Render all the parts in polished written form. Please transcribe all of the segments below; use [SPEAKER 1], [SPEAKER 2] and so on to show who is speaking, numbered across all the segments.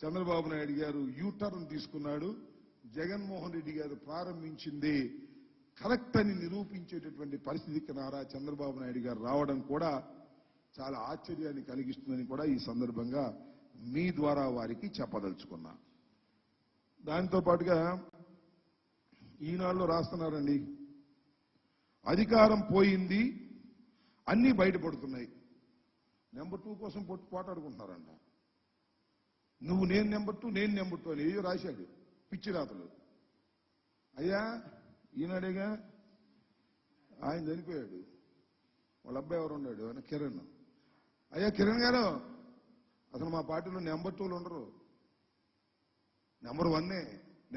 [SPEAKER 1] చంద్రబాబు నాయుడు గారు యూటర్న్ తీసుకున్నాడు. జగన్మోహన్ రెడ్డి గారు ప్రారంభించింది కరెక్ట్ అని నిరూపించేటటువంటి పరిస్థితికి నారా చంద్రబాబు నాయుడు గారు రావడం కూడా చాలా ఆశ్చర్యాన్ని కలిగిస్తుందని కూడా ఈ సందర్భంగా మీ ద్వారా వారికి చెప్పదలుచుకున్నా. దాంతో పాటుగా ఈనాడులో రాస్తున్నారండి, అధికారం పోయింది, అన్నీ బయటపడుతున్నాయి. నెంబర్ 2 కోసం పోటాడుకుంటున్నారంట. నువ్వు నేను నెంబర్ 2, నేను నెంబర్ 2 అని ఏదో రాశాడు పిచ్చి రాతలు. అయ్యా ఈనాడేగా, ఆయన చనిపోయాడు, వాళ్ళ అబ్బాయి ఎవరు ఉన్నాడు, ఆయన కిరణ్. అయ్యా కిరణ్ గారు, అసలు మా పార్టీలో నెంబర్ 2లు ఉండరు, నెంబర్ 1,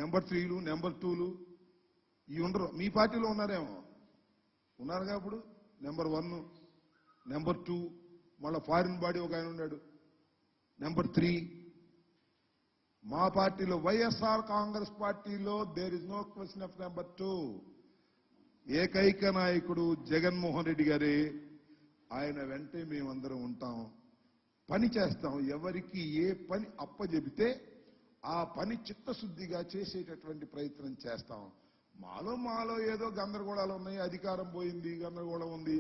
[SPEAKER 1] నెంబర్ 3లు, నెంబర్ 2లు ఇవి ఉండరు. మీ పార్టీలో ఉన్నారేమో, ఉన్నారుగా. అప్పుడు నెంబర్ 1, నెంబర్ 2, మళ్ళీ ఫారిన్ బాడీ ఒక ఆయన ఉన్నాడు, నెంబర్ 3. మా పార్టీలో వైఎస్ఆర్ కాంగ్రెస్ పార్టీలో there is no question of number 2. ఏకైక నాయకుడు జగన్మోహన్ రెడ్డి గారే. ఆయన వెంటే మేమందరం ఉంటాం, పని చేస్తాం. ఎవరికి ఏ పని అప్పజెబితే ఆ పని చిత్తశుద్ధిగా చేసేటటువంటి ప్రయత్నం చేస్తాం. మాలో ఏదో గందరగోళాలు ఉన్నాయి, అధికారం పోయింది, గందరగోళం ఉంది,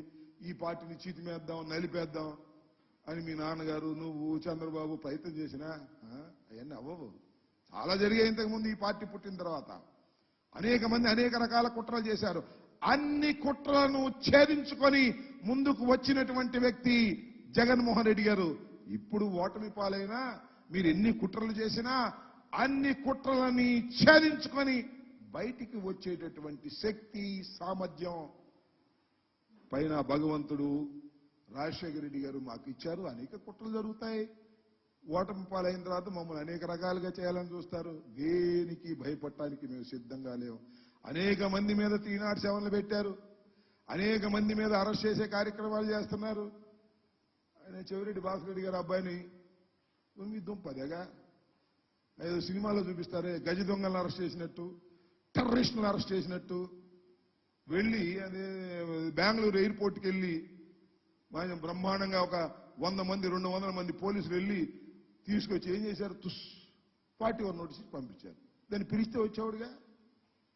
[SPEAKER 1] ఈ పార్టీని చీతిమేద్దాం, నలిపేద్దాం అని మీ నాన్నగారు, నువ్వు, చంద్రబాబు ప్రయత్నం చేసినా అవన్నీ అవ్వవు. చాలా జరిగాయి ఇంతకుముందు. ఈ పార్టీ పుట్టిన తర్వాత అనేక మంది అనేక రకాల కుట్రలు చేశారు. అన్ని కుట్రలను ఛేదించుకొని ముందుకు వచ్చినటువంటి వ్యక్తి జగన్మోహన్ రెడ్డి గారు. ఇప్పుడు ఓటమి పాలైనా మీరు ఎన్ని కుట్రలు చేసినా అన్ని కుట్రలని ఛేదించుకొని బయటికి వచ్చేటటువంటి శక్తి, సామర్థ్యం పైన భగవంతుడు రాజశేఖర రెడ్డి గారు మాకు ఇచ్చారు. అనేక కుట్రలు జరుగుతాయి. ఓటమి పాలైన తర్వాత మమ్మల్ని అనేక రకాలుగా చేయాలని చూస్తారు. దేనికి భయపడటానికి మేము సిద్ధంగా లేవు. అనేక మంది మీద 307లు పెట్టారు, అనేక మంది మీద అరెస్ట్ చేసే కార్యక్రమాలు చేస్తున్నారు. ఆయన చెవిరెడ్డి భాస్కర్ రెడ్డి గారు అబ్బాయిని దుంపదేగా ఏదో సినిమాలో చూపిస్తారే, గజ దొంగలను అరెస్ట్ చేసినట్టు, టెర్రరిస్టులను అరెస్ట్ చేసినట్టు వెళ్ళి అదే బెంగళూరు ఎయిర్పోర్ట్కి వెళ్ళి బ్రహ్మాండంగా ఒక 100 మంది 200 మంది పోలీసులు వెళ్ళి తీసుకొచ్చి ఏం చేశారు, 41 నోటీస్ పంపించారు. దాన్ని పిలిస్తే వచ్చేవాడుగా.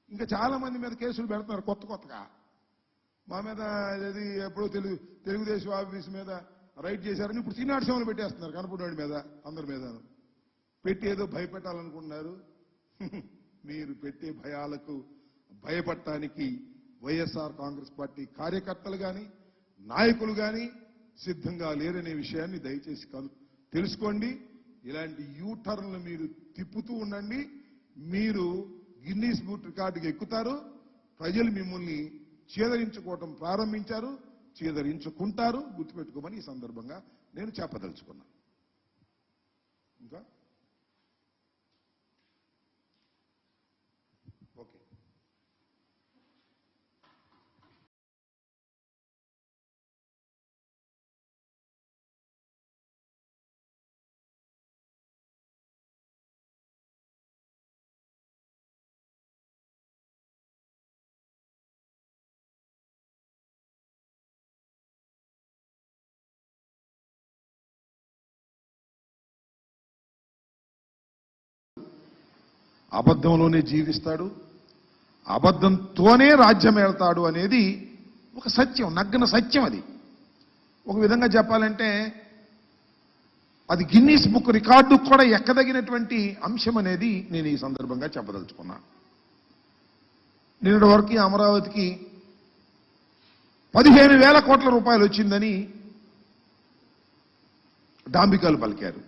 [SPEAKER 1] ఇంకా చాలా మంది మీద కేసులు పెడుతున్నారు కొత్తగా. మా మీద అది ఎప్పుడో తెలుగుదేశం ఆఫీస్ మీద రైడ్ చేశారని ఇప్పుడు 307లు పెట్టేస్తున్నారు. కనపడివాడి మీద, అందరి మీద పెట్టి ఏదో భయపెట్టాలనుకుంటున్నారు. మీరు పెట్టే భయాలకు భయపడటానికి వైఎస్ఆర్ కాంగ్రెస్ పార్టీ కార్యకర్తలు కానీ నాయకులు కానీ సిద్ధంగా లేరనే విషయాన్ని దయచేసి తెలుసుకోండి. ఇలాంటి యూటర్న్లు మీరు తిప్పుతూ ఉండండి. మీరు గిన్నీస్ బుక్ రికార్డుకి ఎక్కుతారు. ప్రజలు మిమ్మల్ని చీదరించుకోవటం ప్రారంభించారు, చీదరించుకుంటారు. గుర్తుపెట్టుకోమని ఈ సందర్భంగా నేను చెప్పదలుచుకున్నాను. ఇంకా ఓకే. అబద్ధంలోనే జీవిస్తాడు, అబద్ధంతోనే రాజ్యం ఏళ్తాడు అనేది ఒక సత్యం, నగ్న సత్యం. అది ఒక విధంగా చెప్పాలంటే అది గిన్నీస్ బుక్ రికార్డు కూడా ఎక్కదగినటువంటి అంశం అనేది నేను ఈ సందర్భంగా చెప్పదలుచుకున్నా. నిన్నటి వరకు అమరావతికి 15,000 కోట్ల రూపాయలు వచ్చిందని డాంబికాలు పలికారు.